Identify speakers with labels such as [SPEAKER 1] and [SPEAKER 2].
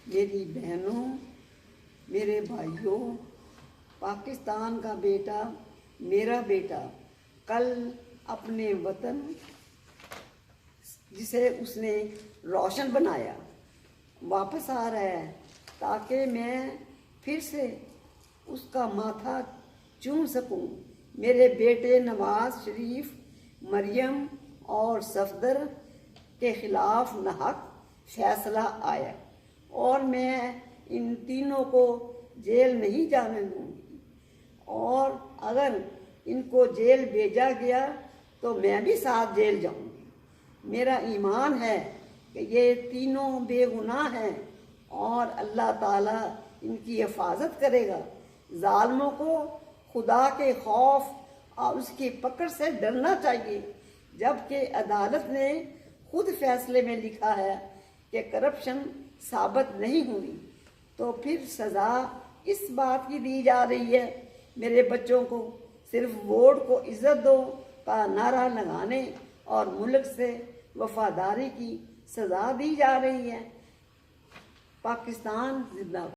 [SPEAKER 1] میری بہنوں، میرے بھائیوں، پاکستان کا بیٹا، میرا بیٹا کل اپنے وطن جسے اس نے روشن بنایا واپس آ رہا ہے، تاکہ میں پھر سے اس کا ماتھا چوم سکوں۔ میرے بیٹے نواز شریف، مریم اور صفدر کے خلاف ناحق فیصلہ آیا اور میں ان تینوں کو جیل نہیں جانے دوں گی، اور اگر ان کو جیل بھیجا گیا تو میں بھی ساتھ جیل جاؤں گی۔ میرا ایمان ہے کہ یہ تینوں بے گناہ ہیں اور اللہ تعالیٰ ان کی حفاظت کرے گا۔ ظالموں کو خدا کے خوف اور اس کی پکڑ سے ڈرنا چاہیے، جبکہ عدالت نے خود فیصلے میں لکھا ہے کہ کرپشن ثابت نہیں ہوئی، تو پھر سزا اس بات کی دی جا رہی ہے۔ میرے بچوں کو صرف ووٹ کو عزت دو کا نعرہ لگانے اور ملک سے وفاداری کی سزا دی جا رہی ہے۔ پاکستان زندہ باد۔